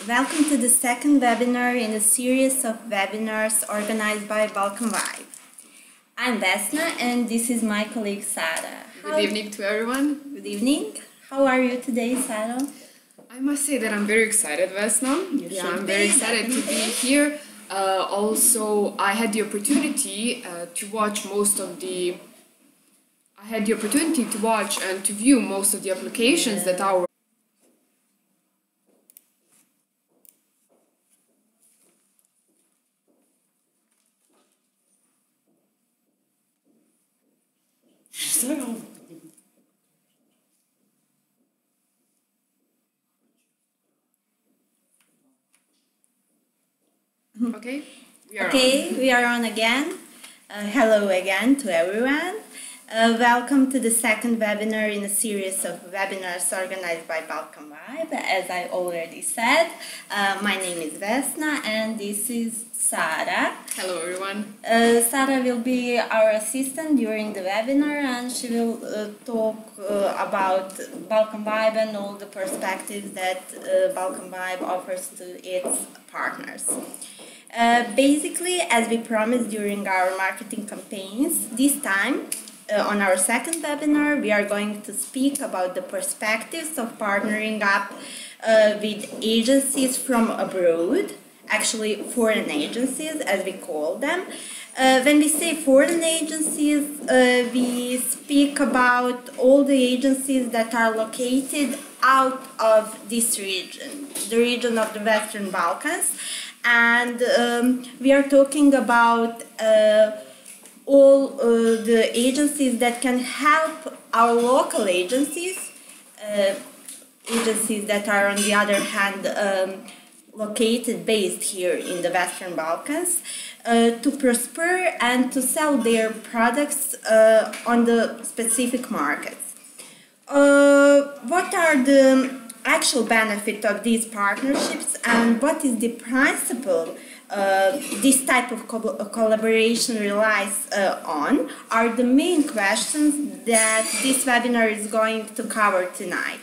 Welcome to the second webinar in a series of webinars organized by Balkanvibe. I'm Vesna and this is my colleague Sara. Good evening to everyone. Good evening. How are you today, Sara? I must say that I'm very excited, Vesna. I'm very excited to be here. Also, I had the opportunity to watch and to view most of the applications that our Okay, we are on again. Hello again to everyone. Welcome to the second webinar in a series of webinars organized by Balkanvibe. As I already said, my name is Vesna and this is Sara. Hello everyone. Sara will be our assistant during the webinar and she will talk about Balkanvibe and all the perspectives that Balkanvibe offers to its partners. Basically, as we promised during our marketing campaigns, this time on our second webinar we are going to speak about the perspectives of partnering up with agencies from abroad, actually foreign agencies as we call them. When we say foreign agencies, we speak about all the agencies that are located out of this region, the region of the Western Balkans. And we are talking about all the agencies that can help our local agencies, agencies that are on the other hand based here in the Western Balkans, to prosper and to sell their products on the specific markets. What are the actual benefit of these partnerships and what is the principle this type of collaboration relies on are the main questions that this webinar is going to cover tonight.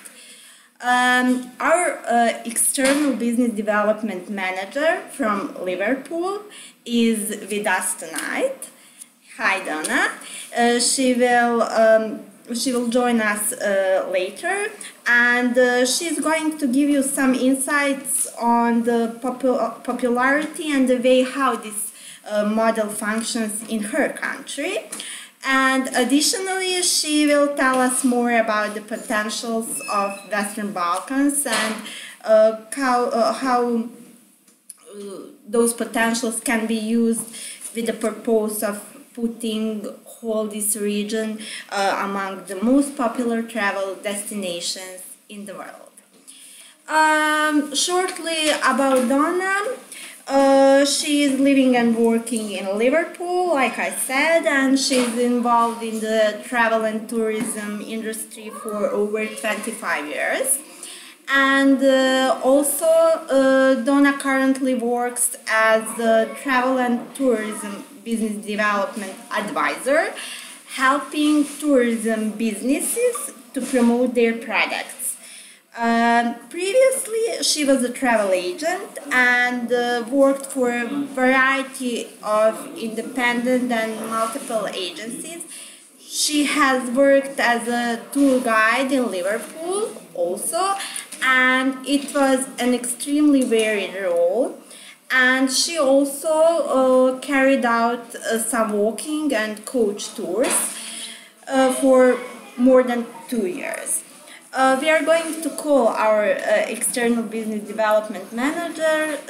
Our external business development manager from Liverpool is with us tonight. Hi Donna. She will join us later, and she's going to give you some insights on the popularity and the way how this model functions in her country. And additionally, she will tell us more about the potentials of Western Balkans and how those potentials can be used with the purpose of putting whole this region among the most popular travel destinations in the world. Shortly about Donna, she is living and working in Liverpool, like I said, and she's involved in the travel and tourism industry for over 25 years. And also Donna currently works as a travel and tourism business development advisor, helping tourism businesses to promote their products. Previously, she was a travel agent and worked for a variety of independent and multiple agencies. She has worked as a tour guide in Liverpool also, and it was an extremely varied role. And she also carried out some walking and coach tours for more than 2 years. We are going to call our external business development manager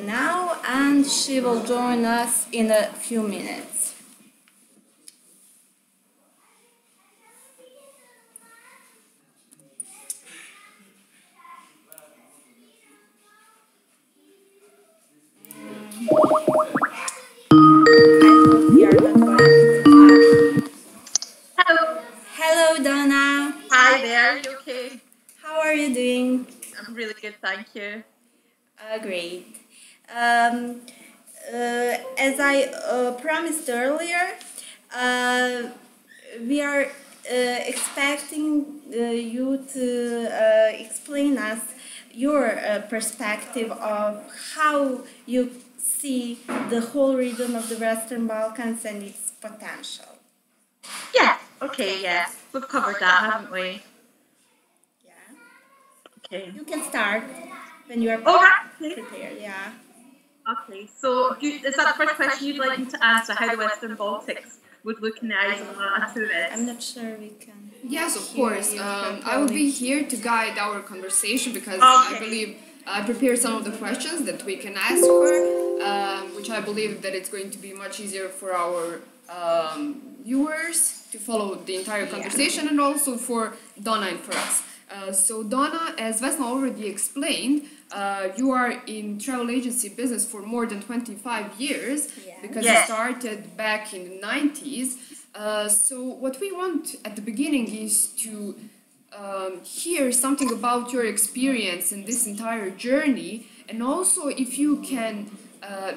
now, and she will join us in a few minutes. Hello, Donna. Hi there, you okay? How are you doing? I'm really good, thank you. Great. As I promised earlier, we are expecting you to explain us your perspective of how you see the whole region of the Western Balkans and its potential. Yeah, okay, yeah. We've covered that, haven't we? Yeah. Okay. You can start when you are prepared, yeah. Okay, so is that the first question you'd like me to answer, how the Western Baltics would look in the eyes of a tourist? I'm not sure we can. Yes, of course. I will be here to guide our conversation because Okay. I believe I prepared some of the questions that we can ask her, which I believe that it's going to be much easier for our viewers to follow the entire conversation, and also for Donna and for us. So Donna, as Vesna already explained, you are in travel agency business for more than 25 years, because you started back in the 90s. So what we want at the beginning is to hear something about your experience in this entire journey, and also if you can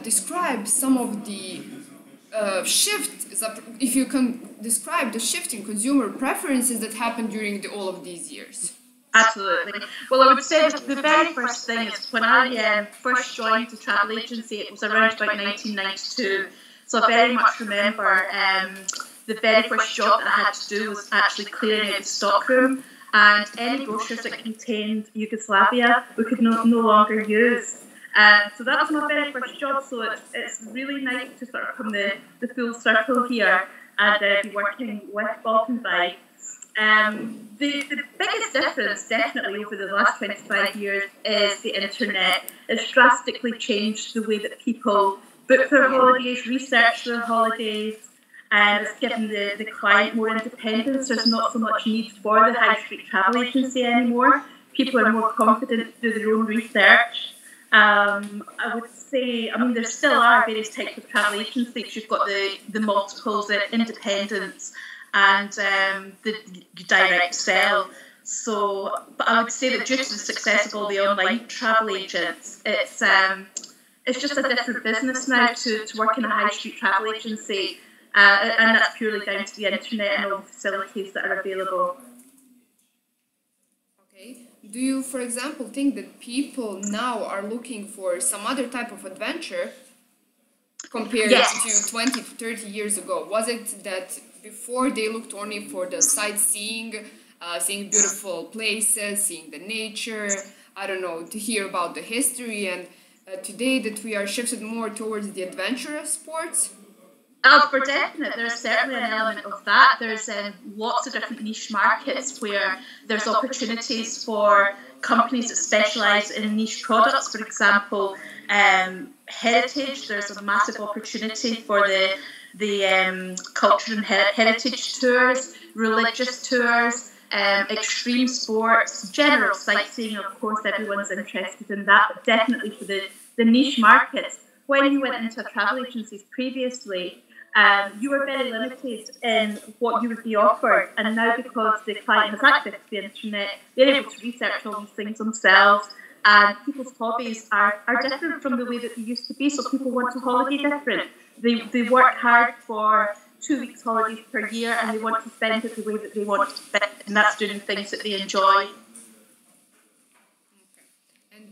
describe some of the if you can describe the shift in consumer preferences that happened during all of these years. Absolutely. Well, I would say that the very first thing is when I first joined the travel agency, it was around about 1992. So I very much remember the very first job that I had to do was actually clearing out the stockroom, and any brochures that contained Yugoslavia we could no longer use. So that was my very first job, so it's really nice to sort of come the full circle here and be working with Balkanvibe. The biggest difference, definitely, over the last 25 years is the internet. It's drastically changed the way that people book their holidays, research their holidays, and it's given the client more independence. There's not so much need for the high street travel agency anymore. People are more confident to do their own research. I would say, I mean, there still are various types of travel agencies. You've got the multiples, the independents, and the direct sell. So, but I would say that due to the success of all the online travel agents, it's just a different business now to work in a high street travel agency, and that's purely down to the internet and all the facilities that are available. Okay. Do you, for example, think that people now are looking for some other type of adventure compared to 20 to 30 years ago? Was it that before they looked only for the sightseeing, seeing beautiful places, seeing the nature, I don't know, to hear about the history, and today that we are shifted more towards the adventurous sports? For definite, there's certainly an element of that. There's lots of different niche markets where there's opportunities for companies that specialise in niche products. For example, heritage, there's a massive opportunity for the culture and heritage tours, religious tours, extreme sports, general sightseeing. Of course, everyone's interested in that, but definitely for the niche markets. When you went into travel agencies previously, you were very limited in what you would be offered, and now because the client has access to the internet, they're able to research all these things themselves, and people's hobbies are different from the way that they used to be, so people want to holiday different. They work hard for 2 weeks holidays per year, and they want to spend it the way that they want to spend it, and that's doing things that they enjoy.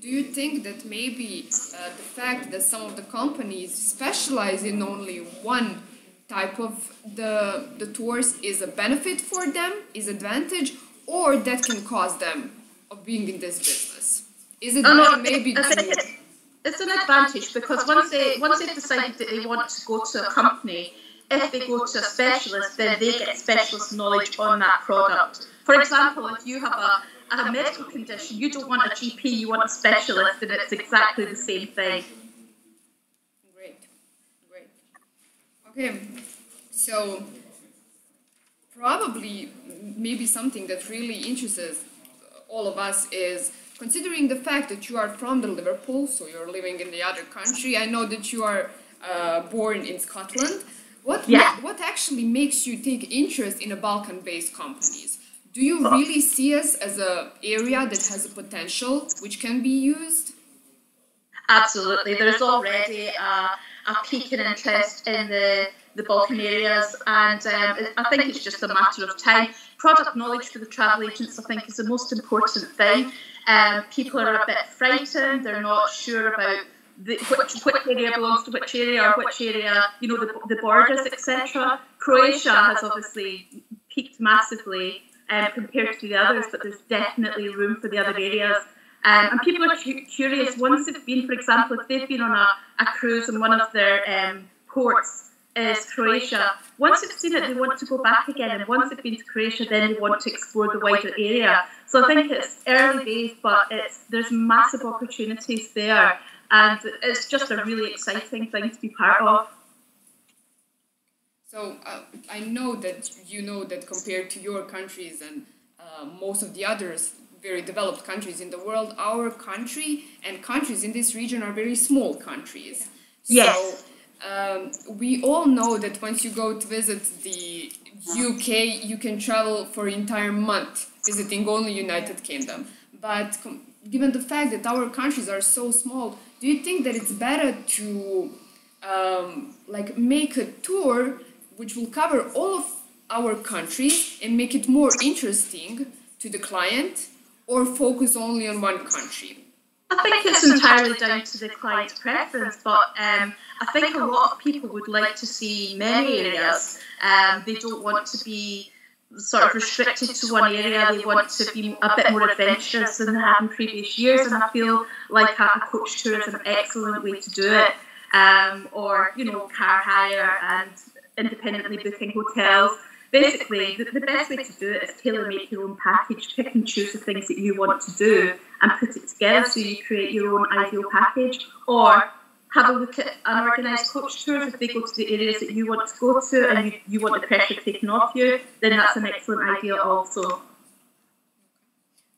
Do you think that maybe the fact that some of the companies specialize in only one type of the tours is a benefit for them, is advantage, or that can cause them of being in this business? Is it maybe it's an advantage, because once they've decided that they want to go to a company, if they go to a specialist, then they get specialist knowledge on that product. For example, if you have a medical condition, you don't want a GP, you want a specialist, and it's exactly the same thing. Great. Okay, so probably maybe something that really interests all of us is, considering the fact that you are from the Liverpool, so you're living in the other country, I know that you are born in Scotland. What actually makes you take interest in a Balkan-based companies? Do you really see us as an area that has a potential which can be used? Absolutely. There's already a peak in interest in the Balkan areas, and I think it's just a matter of time. Product knowledge for the travel agents, I think, is the most important thing. People are a bit frightened, they're not sure about which area belongs to which area, or which area, you know, the borders, etc. Croatia has obviously peaked massively compared to the others, but there's definitely room for the other areas. And people are curious, once they've been, for example, if they've been on a cruise and one of their ports is Croatia, once they've seen it, they want to go back again, and once they've been to Croatia, then they want to explore the wider area. So I think it's early days, but there's massive opportunities there, and it's just a really exciting thing to be part of. So I know that you know that compared to your countries and most of the others very developed countries in the world, our country and countries in this region are very small countries. Yes. So we all know that once you go to visit the UK, you can travel for an entire month visiting only United Kingdom. But given the fact that our countries are so small, do you think that it's better to like make a tour which will cover all of our countries and make it more interesting to the client, or focus only on one country? I think it's entirely down to the client's preference, but I think a lot of people would like to see many areas. They don't want to be sort of restricted to one area. They want to be a bit more adventurous than they have in previous years, and I feel like a coach tour is an excellent way to do it. Or, you know, car hire and independently booking hotels. Basically, the best way to do it is tailor-make your own package, pick and choose the things that you want to do and put it together so you create your own ideal package. Or have a look at an organised coach tour. If they go to the areas that you want to go to and you want the pressure taken off you, then that's an excellent idea also.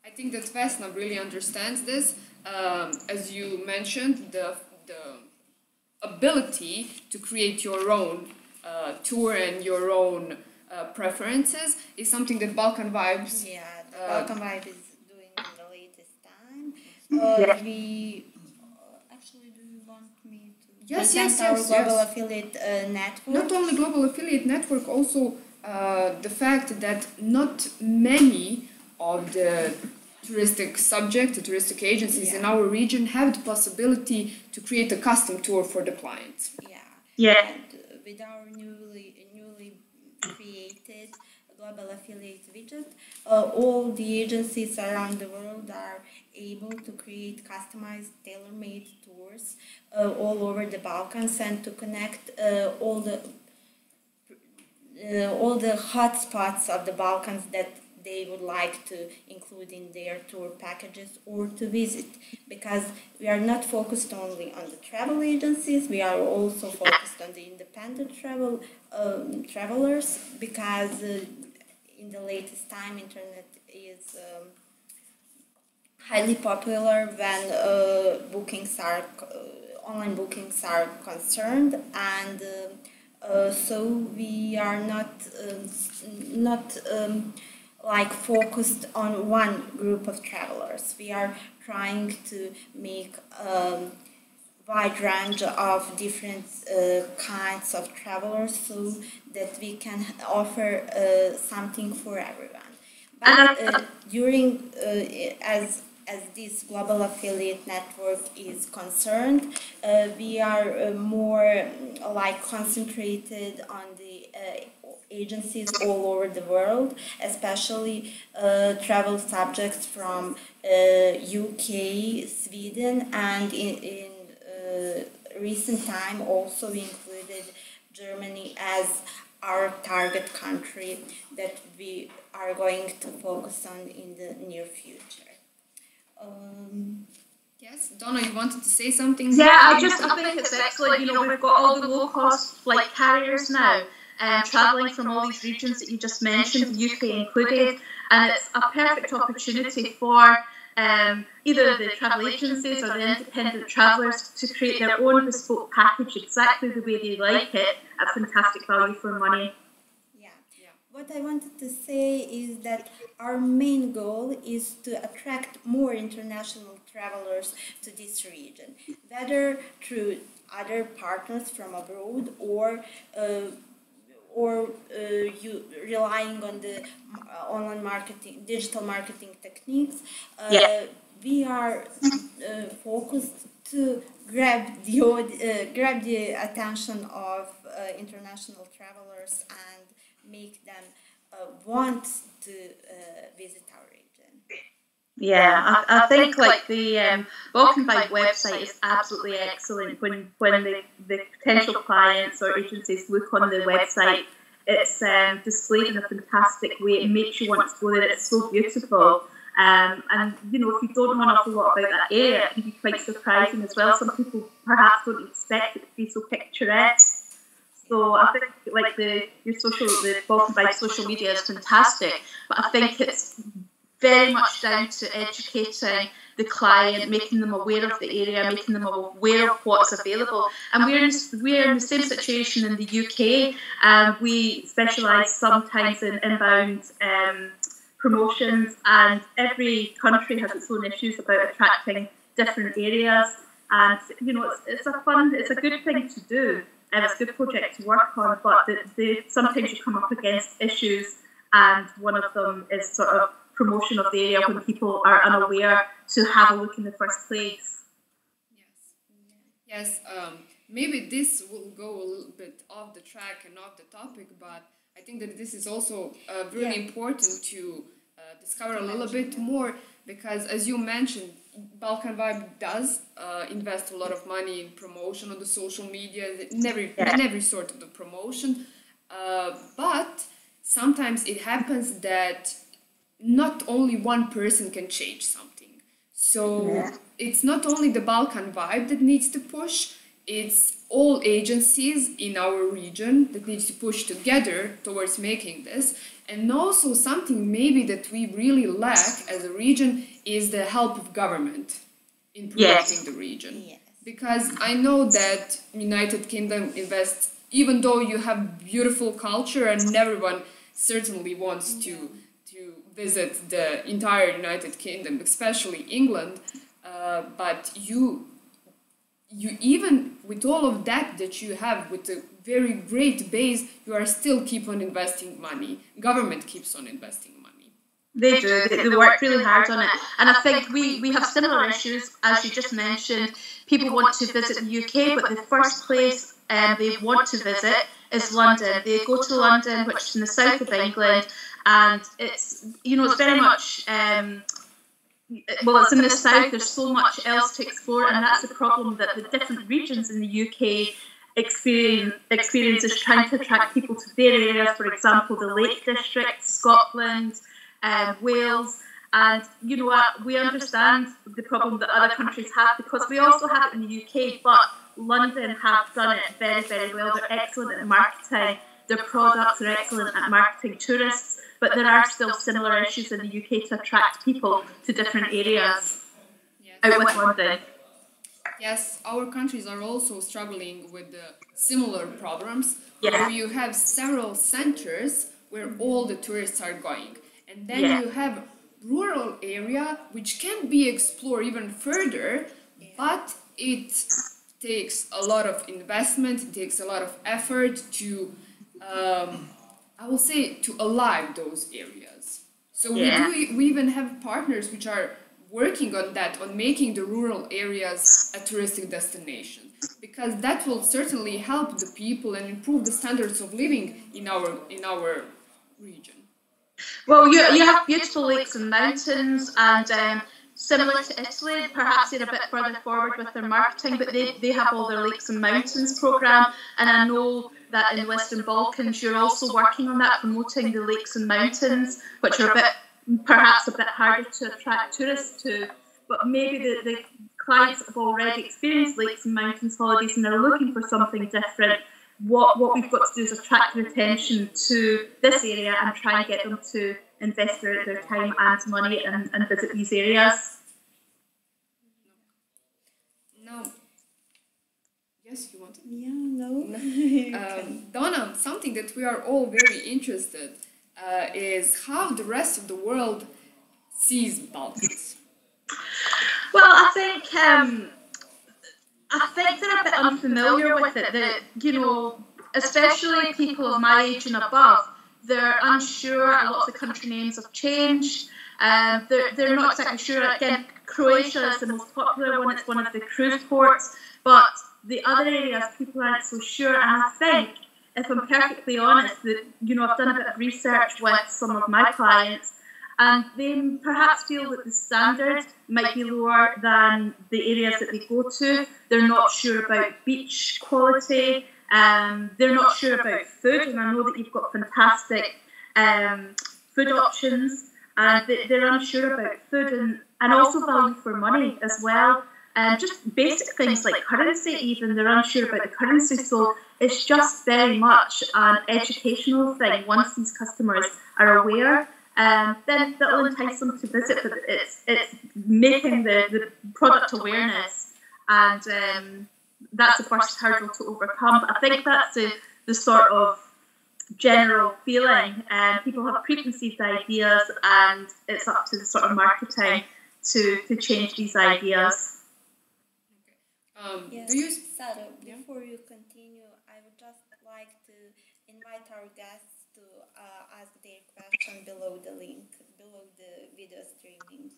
I think that Vesna really understands this. As you mentioned, the ability to create your own tour and your own preferences is something that Balkanvibes. Yeah, the Balkanvibe is doing in the latest time. We actually, do you want me to present our global affiliate network? Not only global affiliate network, also the fact that not many of the touristic agencies in our region have the possibility to create a custom tour for the clients. Yeah. And with our newly created global affiliate widget, all the agencies around the world are able to create customized, tailor-made tours all over the Balkans and to connect all the hotspots of the Balkans that they would like to include in their tour packages or to visit, because we are not focused only on the travel agencies, we are also focused on the independent travelers, because in the latest time internet is highly popular when online bookings are concerned, and so we are not like focused on one group of travelers. We are trying to make a wide range of different kinds of travelers so that we can offer something for everyone. But during as this global affiliate network is concerned, we are more like concentrated on the agencies all over the world, especially travel subjects from UK, Sweden, and in recent time also included Germany as our target country that we are going to focus on in the near future. Yes, Donna, you wanted to say something? Yeah, I think it's excellent. You know, we've got all the low-cost flight carriers now, travelling from all these regions that you just mentioned, the UK included, and it's a perfect opportunity for either the travel agencies or the independent travellers to create their own bespoke package exactly the way they like it at fantastic value for money. What I wanted to say is that our main goal is to attract more international travelers to this region, whether through other partners from abroad or you relying on the online marketing, digital marketing techniques. we are focused to grab the attention of international travelers and make them want to visit our region. Yeah, I think like the Balkanvibe website is absolutely excellent. When the potential clients or agencies look on the website, it's displayed in a fantastic way. It makes you want to go there. It's so beautiful. And you know, if you don't know an awful lot about that area, it can be quite surprising as well. Some people perhaps don't expect it to be so picturesque. So I think like the Balkanvibe social media is fantastic, but I think it's very much down to educating the client, making them aware of the area, making them aware of what's available. And we're in the same situation in the UK. We specialise sometimes in inbound promotions, and every country has its own issues about attracting different areas. And you know, it's a good thing to do, and it's a good project to work on. But sometimes you come up against issues, and one of them is sort of promotion of the area when people are unaware to have a look in the first place. Yes. Maybe this will go a little bit off the track and off the topic, but I think that this is also really important to discover a little bit more, because as you mentioned, Balkanvibe does invest a lot of money in promotion on the social media, in every sort of the promotion, but sometimes it happens that not only one person can change something. So it's not only the Balkanvibe that needs to push, it's all agencies in our region that needs to push together towards making this. And also something maybe that we really lack as a region is the help of government in promoting the region. Yes. Because I know that United Kingdom invests, even though you have beautiful culture and everyone certainly wants to visit the entire United Kingdom, especially England, but you even with all of that you have, with a very great base, you are still keep on investing money. Government keeps on investing money. They do. They work really hard on it. And I think we have similar issues, as you just mentioned. People want to visit the UK, but the first place they want to visit is London. They go to London, which is in the south of England, and it's very much it's in the south. There's so much else to explore, and that's the problem that the different regions in the UK experience is trying to attract people to their areas. For example, the Lake District, Scotland, Wales, and you know what? We understand the problem that other countries have, because we also have it in the UK, but London have done it very, very well. They're excellent at marketing. Their products are excellent at marketing tourists, but there are still similar issues in the UK to attract people to different areas out with London. Yes, our countries are also struggling with similar problems, where you have several centers where all the tourists are going. And then you have rural area which can be explored even further, but it takes a lot of investment, it takes a lot of effort to, I will say, to alive those areas. So we even have partners which are working on that, on making the rural areas a touristic destination, because that will certainly help the people and improve the standards of living in our region. Well, you have beautiful lakes and mountains, and similar to Italy, perhaps they're a bit further forward with their marketing, but they have all their lakes and mountains programme, and I know that in the Western Balkans you're also working on that, promoting the lakes and mountains, which are perhaps a bit harder to attract tourists to, but maybe the clients have already experienced lakes and mountains holidays and they're looking for something different. What we've got to do is attract their attention to this area and try and get them to invest their time and money and visit these areas. No. Yes, you wanted? Yeah, no. Donna, something that we are all very interested is how the rest of the world sees Balkans. Well, I think they're a bit unfamiliar with it. Especially people of my age and above, they're unsure. A lot of the country names have changed. They're not exactly sure. Again, Croatia is the most popular one. It's one of the cruise ports. But the other areas, people aren't so sure. And I think, if I'm perfectly honest, that, I've done a bit of research with some of my clients, and they perhaps feel that the standard might be lower than the areas that they go to. They're not sure about beach quality. They're not sure about food, and I know that you've got fantastic food options, and they're unsure about food and also value for money as well. And just basic things like currency, even, they're unsure about the currency. So it's just very much an educational thing. Once these customers are aware, then that'll entice them to visit. But it's making the product awareness, and that's the first hurdle to overcome. But I think that's the sort of general feeling. People have preconceived ideas, and it's up to the sort of marketing to change these ideas. Yes, Sarah, before you continue, I would just like to invite our guests to ask their question below the link, below the video streaming,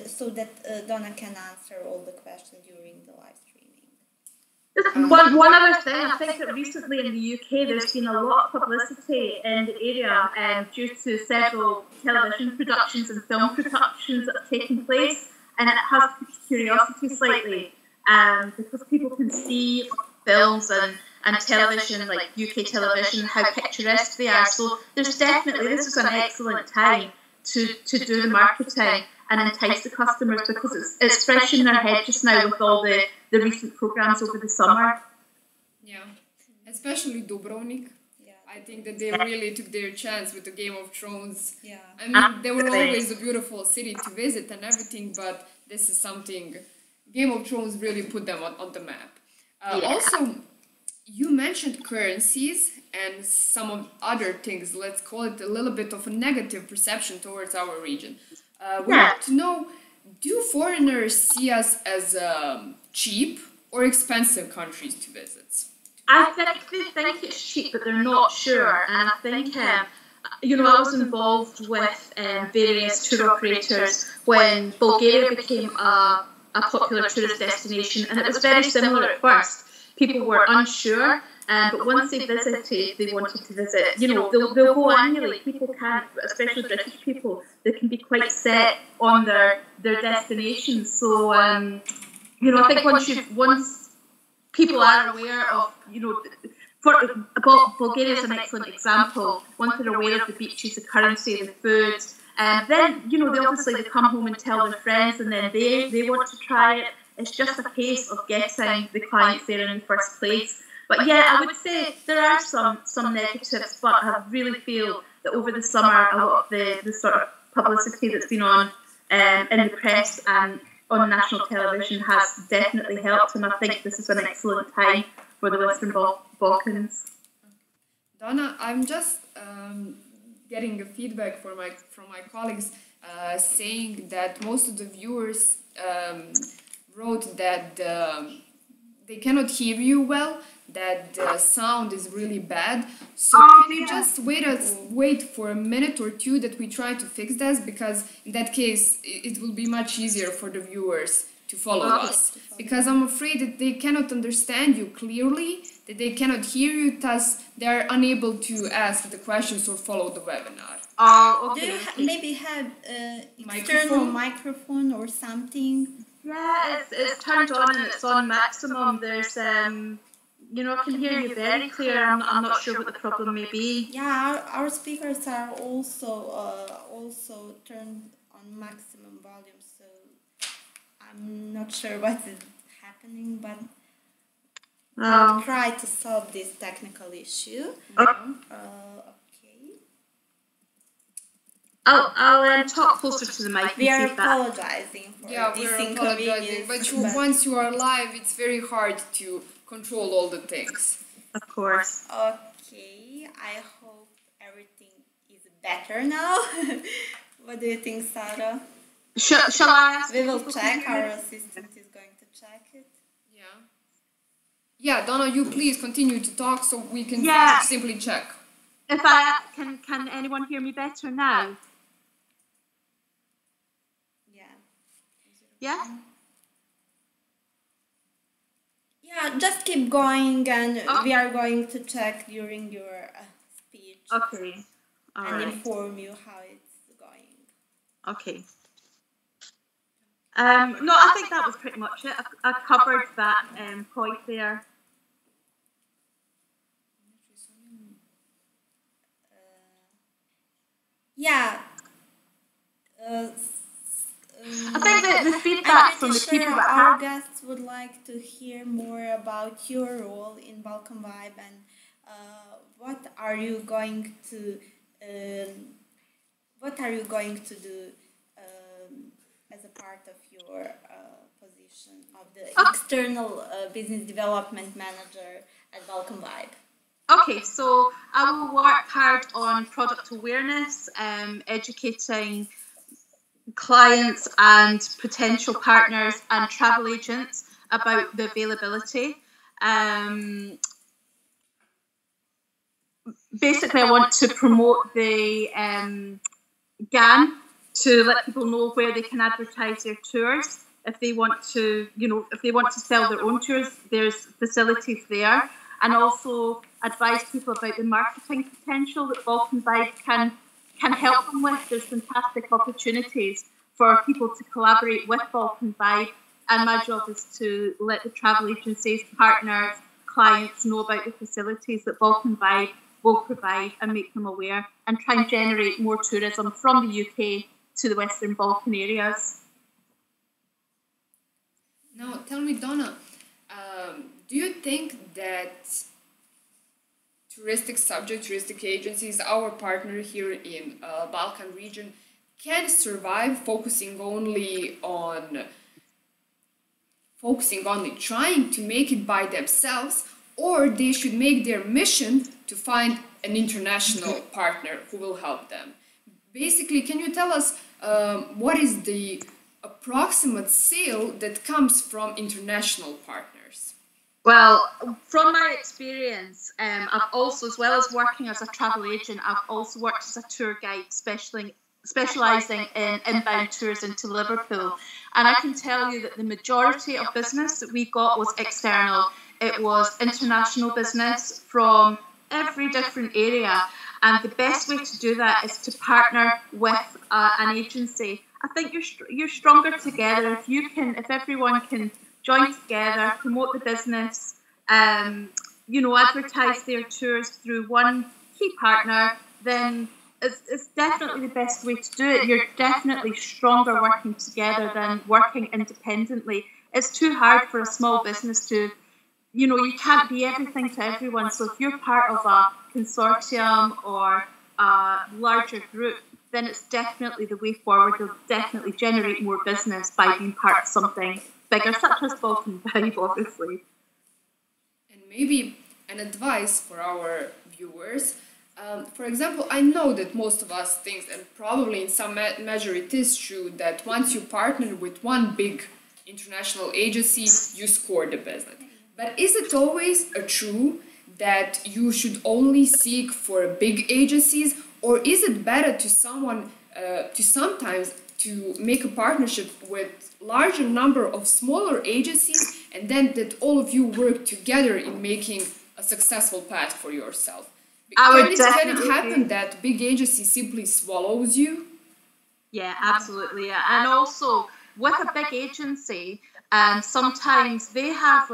so that Donna can answer all the questions during the live streaming. One other thing, I think that recently in the UK there's been a lot of publicity in the area due to several television productions and film productions that have taken place. And it has piqued curiosity slightly, because people can see films and television, like UK television, how picturesque they are. So this is an excellent time to do the marketing and entice the customers, because it's fresh in their head just now with all the recent programs over the summer. Yeah, especially Dubrovnik. I think that they really took their chance with the Game of Thrones. Yeah. I mean, they were always a beautiful city to visit and everything, but this is something, Game of Thrones really put them on the map. Also, you mentioned currencies and some of other things, let's call it a little bit of a negative perception towards our region. We want to know, do foreigners see us as cheap or expensive countries to visit? I think they think it's cheap, but they're not sure. And I think, I was involved with various tour operators when Bulgaria became a popular tourist destination, and it was very similar at first. People were unsure, but once they visited, they wanted to visit. They'll go annually. People can't, especially British people, they can be quite set on their destinations. So, I think once people are aware of, Bulgaria is an excellent example. Once they're aware of the beaches, the currency, the food, and then, they come home and tell their friends, and then they want to try it. It's just a case of getting the clients there in the first place. But yeah, I would say there are some negatives, but I really feel that over the summer, a lot of the sort of publicity that's been on in the press and on national television has definitely helped, and I think this is an excellent time for the Western Balkans. Donna, I'm just getting a feedback from my colleagues saying that most of the viewers wrote that they cannot hear you well, that the sound is really bad. So can you just wait for a minute or two that we try to fix this, because in that case it will be much easier for the viewers to follow us, because I'm afraid that they cannot understand you clearly, that they cannot hear you, thus they are unable to ask the questions or follow the webinar. Do you maybe have external microphone or something? Yeah, it's turned on and it's on maximum. There's I can hear you very clear. I'm not sure what the problem may be. Yeah, our speakers are also turned on maximum volume, so I'm not sure what is happening, but I'll try to solve this technical issue. Okay. I'll talk closer to the mic. We are apologizing for this inconvenience. But once you are live, it's very hard to control all the things. Of course. Okay, I hope everything is better now. What do you think, Sarah? Shall I ask? We will check. Our assistant is going to check it. Yeah, Donna, you please continue to talk so we can simply check. If can anyone hear me better now? Yeah? Yeah, just keep going, and we are going to check during your speech. Okay. All and right. inform you how it's going. Okay. No, I think that was pretty much it. I covered that point there. Yeah. I think that the feedback from the people that our guests would like to hear more about your role in Balkanvibe, and what are you going to do as a part of your position of the external business development manager at Balkanvibe? Okay, so I will work hard on product awareness, educating clients and potential partners and travel agents about the availability. Basically, I want to promote the GAN to let people know where they can advertise their tours. If they want to, if they want to sell their own tours, there's facilities there. And also advise people about the marketing potential that Balkanvibe can help them with. There's fantastic opportunities for people to collaborate with Balkanvibe, and my job is to let the travel agencies, partners, clients know about the facilities that Balkanvibe will provide and make them aware, and try and generate more tourism from the UK to the Western Balkan areas. Now, tell me, Donna, do you think that touristic agencies, our partner here in Balkan region, can survive focusing only on trying to make it by themselves, or they should make their mission to find an international partner who will help them? Basically, can you tell us what is the approximate sale that comes from international partners? Well, from my experience, I've also, as well as working as a travel agent, I've also worked as a tour guide specialising in inbound tours into Liverpool. And I can tell you that the majority of business that we got was external. It was international business from every different area. And the best way to do that is to partner with an agency. I think you're stronger together if everyone can join together, promote the business, advertise their tours through one key partner, then it's definitely the best way to do it. You're definitely stronger working together than working independently. It's too hard for a small business to, you can't be everything to everyone. So if you're part of a consortium or a larger group, then it's definitely the way forward. You'll definitely generate more business by being part of something bigger, such as Balkanvibe, obviously. And maybe an advice for our viewers. For example, I know that most of us think, and probably in some measure it is true, that once you partner with one big international agency, you score the business. But is it always true that you should only seek for big agencies, or is it better to sometimes to make a partnership with larger number of smaller agencies, and then that all of you work together in making a successful path for yourself? Can it happen that big agency simply swallows you? Yeah, absolutely. Yeah. And also with a big agency, sometimes they have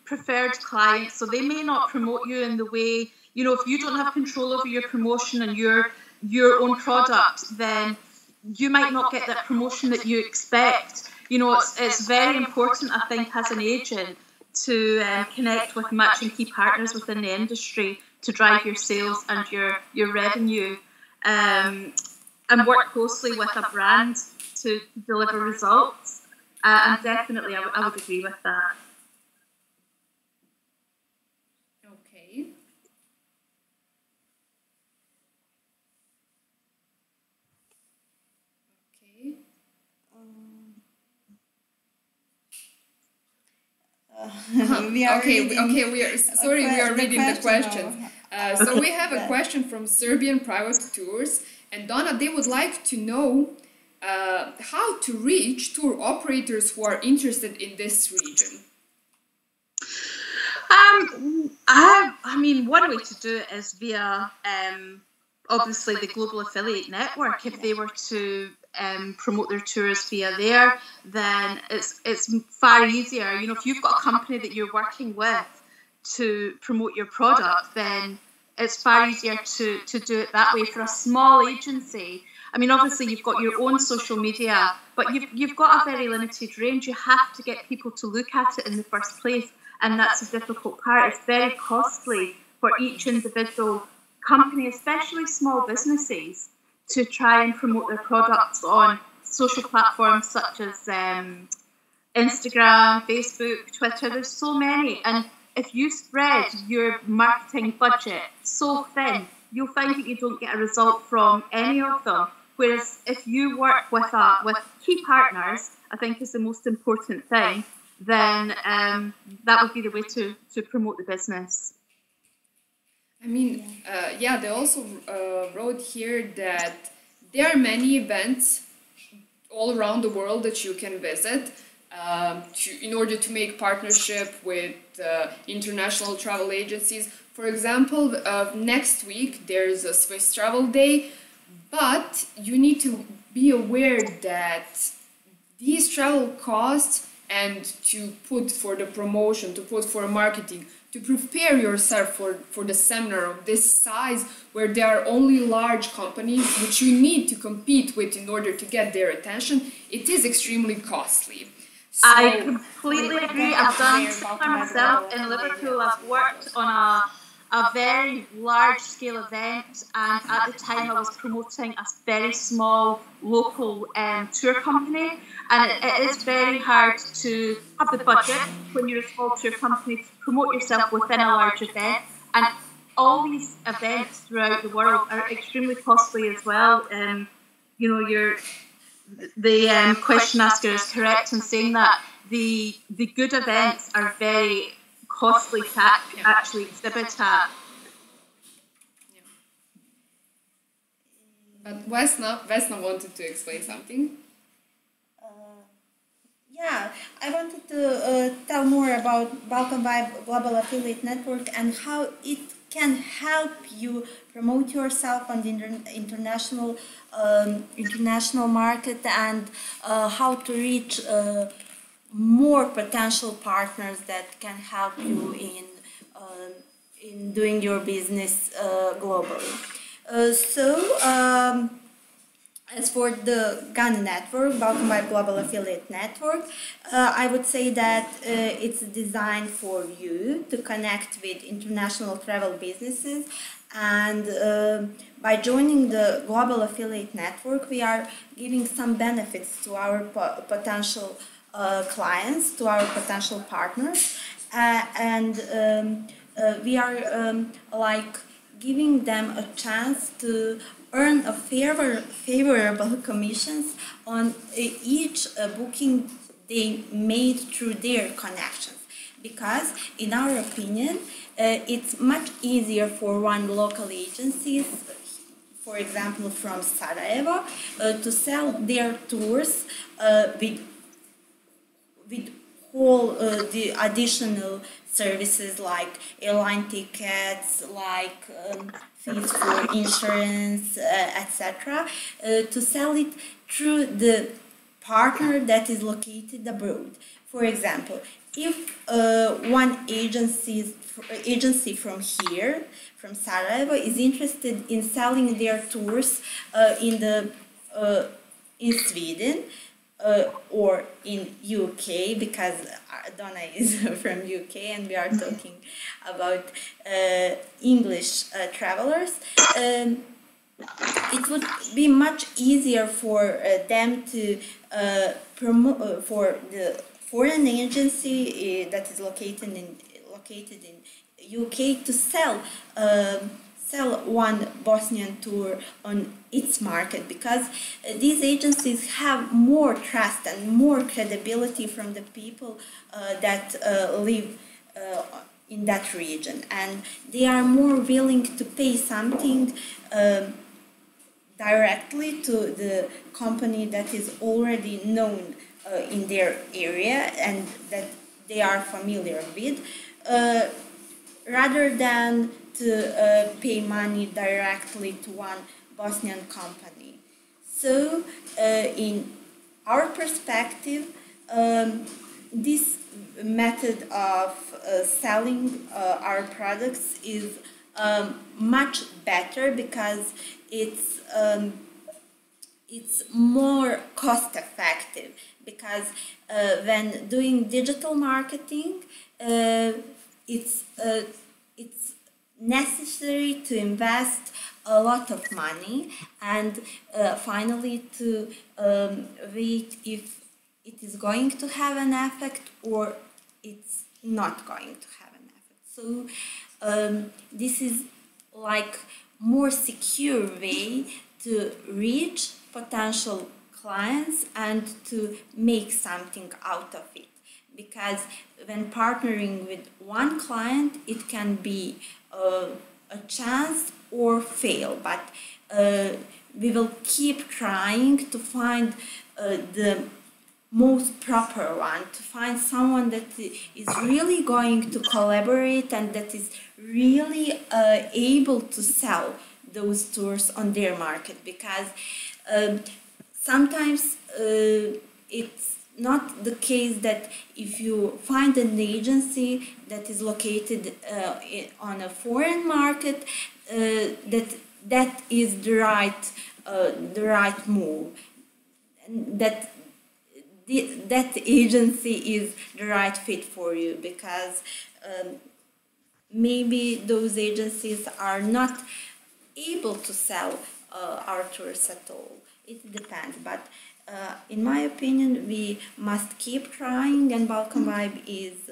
preferred clients, so they may not promote you in the way, if you don't have control over your promotion and your own product, then you might not get that promotion that you expect. It's very important, I think, as an agent to connect with matching key partners within the industry to drive your sales and your revenue, and work closely with a brand to deliver results. And definitely, I would agree with that. Okay. We are reading the questions. So we have a question from Serbian Private Tours, and Donna, they would like to know how to reach tour operators who are interested in this region? I mean, one way to do it is via obviously the Global Affiliate Network. If they were to promote their tours via there, then it's far easier. You know, if you've got a company that you're working with to promote your product, then it's far easier to do it that way. For a small agency, I mean, obviously you've got your own social media, but you've got a very limited range. You have to get people to look at it in the first place, and that's the difficult part. It's very costly for each individual company, especially small businesses, to try and promote their products on social platforms such as Instagram, Facebook, Twitter. There's so many, and if you spread your marketing budget so thin, you'll find that you don't get a result from any of them. Whereas if you work with key partners, I think is the most important thing, then that would be the way to promote the business. I mean, yeah, they also wrote here that there are many events all around the world that you can visit in order to make partnership with international travel agencies. For example, next week there's a Swiss Travel Day, but you need to be aware that these travel costs, and to put for the promotion, to put for marketing, to prepare yourself for the seminar of this size, where there are only large companies which you need to compete with in order to get their attention, it is extremely costly. So, I completely agree. I've done similar myself in Liverpool. I've worked on a very large-scale event, and at the time I was promoting a very small local tour company, and it is very hard to have the budget when you're a small tour company to promote yourself within a large event, and all these events throughout the world are extremely costly as well. You know, the question asker is correct in saying that the good events are very costly to actually exhibit at. But Vesna wanted to explain something. Yeah, I wanted to tell more about Balkanvibe Global Affiliate Network and how it can help you promote yourself on the international market, and how to reach more potential partners that can help you in doing your business globally. As for the GAN network, Balkanvibe Global Affiliate Network, I would say that it's designed for you to connect with international travel businesses, and by joining the Global Affiliate Network, we are giving some benefits to our potential clients, to our potential partners, and we are like giving them a chance to earn a favorable commissions on each booking they made through their connections. Because in our opinion, it's much easier for one local agency, for example from Sarajevo, to sell their tours with all the additional services like airline tickets, like fees for insurance, etc., to sell it through the partner that is located abroad. For example, if one agency from here, from Sarajevo, is interested in selling their tours in Sweden, or in UK, because Donna is from UK and we are talking about English travelers, it would be much easier for them to promote for the foreign agency that is located in UK to sell one Bosnian tour on its market, because these agencies have more trust and more credibility from the people that live in that region, and they are more willing to pay something directly to the company that is already known in their area and that they are familiar with, rather than to pay money directly to one Bosnian company. So, in our perspective, this method of selling our products is much better because it's more cost effective, because when doing digital marketing, it's necessary to invest a lot of money and finally to wait if it is going to have an effect or it's not going to have an effect. So this is like more secure way to reach potential clients and to make something out of it. Because when partnering with one client, it can be a chance or fail, but we will keep trying to find the most proper one, to find someone that is really going to collaborate and that is really able to sell those tours on their market. Because sometimes it's not the case that if you find an agency that is located on a foreign market, that is the right move, that that agency is the right fit for you, because maybe those agencies are not able to sell our tours at all. It depends, but in my opinion, we must keep trying, and Balkanvibe is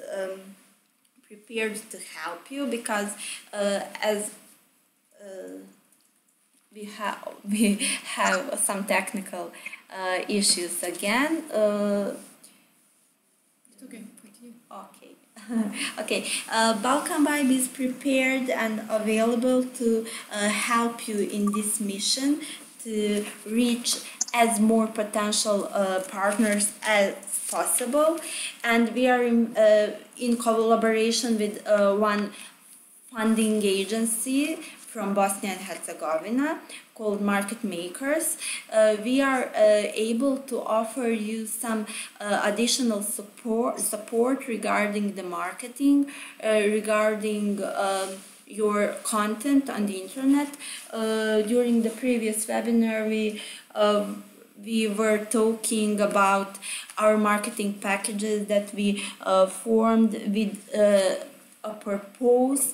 prepared to help you, because as we have some technical issues again. It's okay. Continue. Okay. Okay. Balkanvibe is prepared and available to help you in this mission to reach as more potential partners as possible, and we are in collaboration with one funding agency from Bosnia and Herzegovina called Market Makers. We are able to offer you some additional support regarding the marketing, regarding your content on the internet. During the previous webinar, we were talking about our marketing packages that we formed with a purpose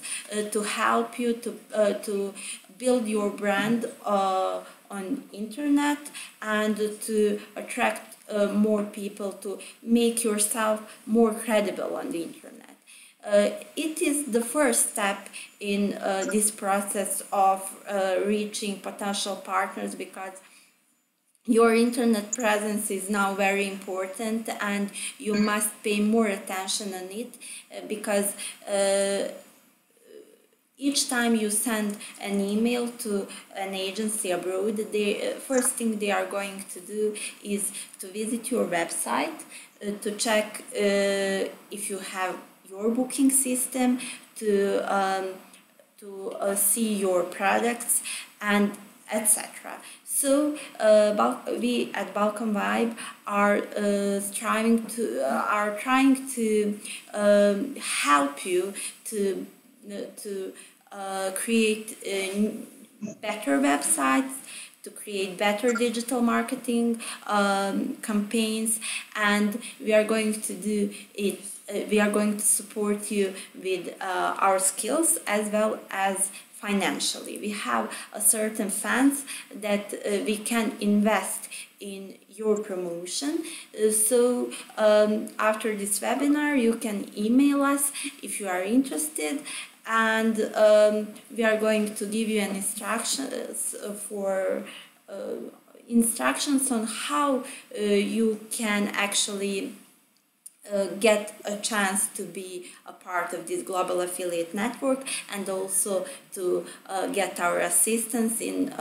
to help you to build your brand on internet and to attract more people, to make yourself more credible on the internet. It is the first step in this process of reaching potential partners, because your internet presence is now very important and you must pay more attention on it, because each time you send an email to an agency abroad, the first thing they are going to do is to visit your website, to check if you have your booking system, to see your products, and etc. So we at Balkanvibe are trying to help you to create better websites, to create better digital marketing campaigns, and we are going to do it. We are going to support you with our skills as well as financially. We have a certain funds that we can invest in your promotion. So after this webinar, you can email us if you are interested, and we are going to give you an instructions on how you can actually get a chance to be a part of this global affiliate network, and also to get our assistance in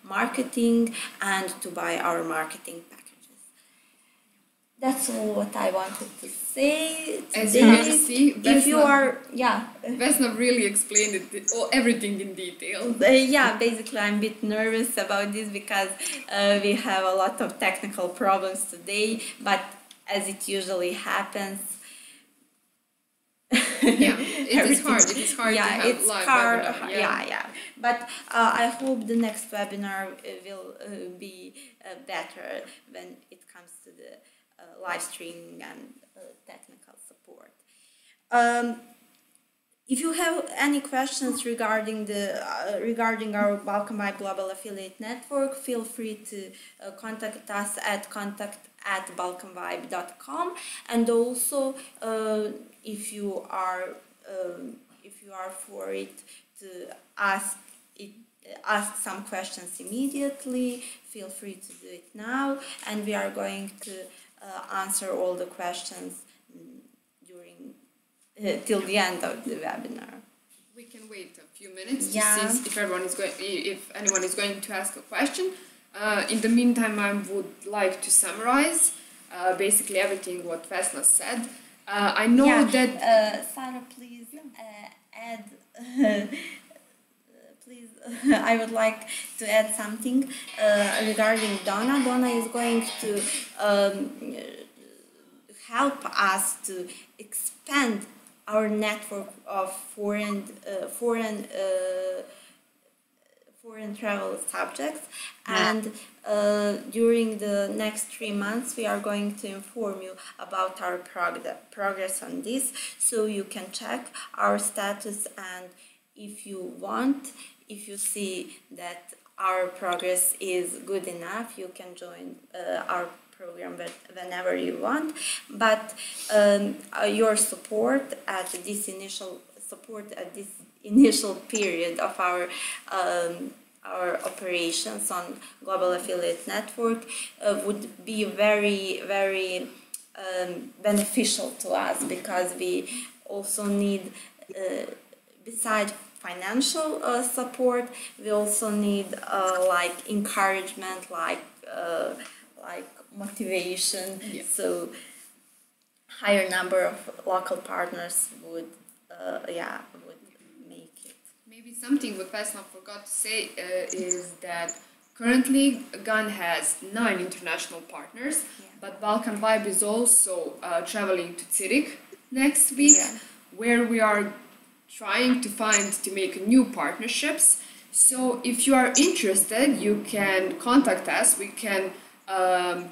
marketing and to buy our marketing packages. That's all what I wanted to say today. As you can see, if you are, Vesna really explained everything in detail. Yeah, basically I'm a bit nervous about this because we have a lot of technical problems today, but as it usually happens, it is hard. It is hard to have live webinar. Yeah. But I hope the next webinar will be better when it comes to the live streaming and technical support. If you have any questions regarding our Balkanvibe Global Affiliate Network, feel free to contact us at contact@balkanvibe.com, and also if you are for it to ask some questions immediately, feel free to do it now, and we are going to answer all the questions till the end of the webinar. We can wait a few minutes to see if anyone is going to ask a question. In the meantime, I would like to summarize basically everything what Vesna said. I know that Sarah, please add. Please, I would like to add something regarding Donna. Donna is going to help us to expand our network of foreign travel subjects, and during the next 3 months we are going to inform you about our progress on this, so you can check our status, and if you want, if you see that our progress is good enough, you can join our program whenever you want. But your support at this initial period of our operations on Global Affiliate Network would be very, very beneficial to us, because we also need, besides financial support, we also need like encouragement, like motivation. So higher number of local partners would make it. Maybe something what Vesna forgot to say is that currently GAN has 9 international partners, but Balkanvibe is also traveling to Zurich next week, where we are trying to make new partnerships. So if you are interested, you can contact us. We can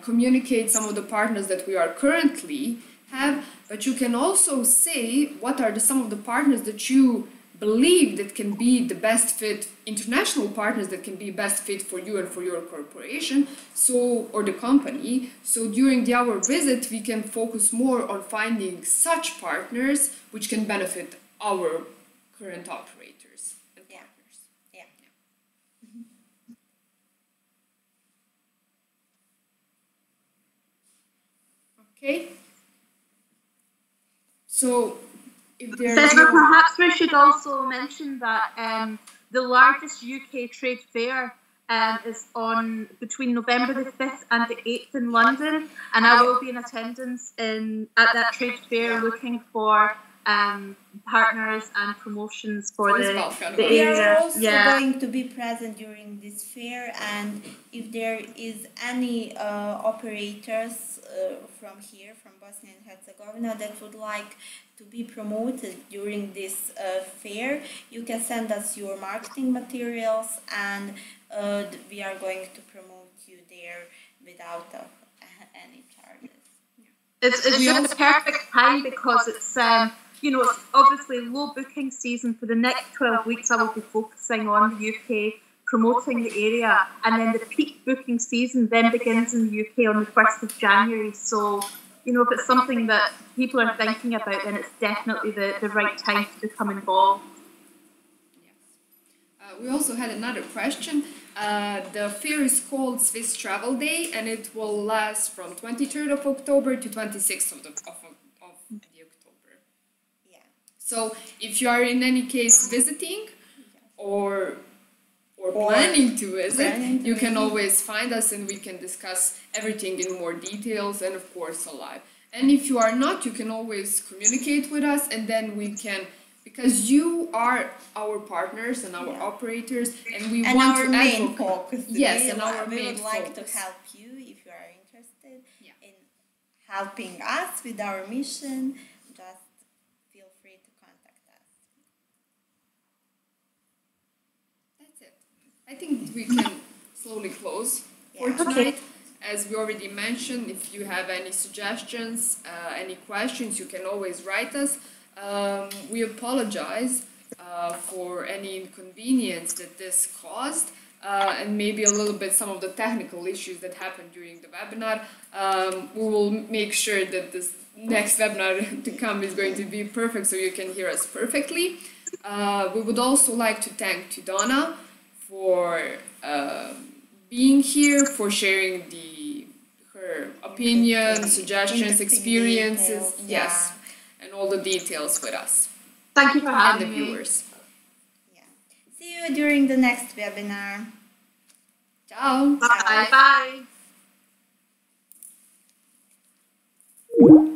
communicate some of the partners that we are currently have, but you can also say what are some of the partners that you believe that can be the best fit, international partners that can be best fit for you and for your corporation, or the company. So during our visit, we can focus more on finding such partners which can benefit our current operators and partners. Okay. So, if perhaps we should also mention that the largest UK trade fair is on between November the 5th and the 8th in London, and I will be in attendance at that trade fair looking for partners and promotions for the area. We are also going to be present during this fair, and if there is any operators from here, from Bosnia and Herzegovina, that would like to be promoted during this fair, you can send us your marketing materials, and we are going to promote you there without any charges. It's just the perfect time, because it's it's obviously low booking season. For the next 12 weeks I will be focusing on the UK, promoting the area, and then the peak booking season then begins in the UK on the 1st of January. So, if it's something that people are thinking about, then it's definitely the right time to become involved. Yes. We also had another question. The fair is called Swiss Travel Day, and it will last from 23rd of October to 26th of So if you are in any case visiting or planning to visit, you can always find us and we can discuss everything in more details and of course alive. And if you are not, you can always communicate with us and then we can, because you are our partners and our operators and we and want our to main focus. Yes, and our we main would like focus. to help you if you are interested in helping us with our mission. Just feel free to contact us. That's it. I think we can slowly close for tonight. As we already mentioned, if you have any suggestions, any questions, you can always write us. We apologize for any inconvenience that this caused and maybe a little bit some of the technical issues that happened during the webinar. We will make sure that this next webinar to come is going to be perfect so you can hear us perfectly. We would also like to thank Donna for being here, for sharing her opinion, suggestions, experiences, details, and all the details with us. Thank you for having and the viewers. See you during the next webinar. Ciao. Bye. Bye.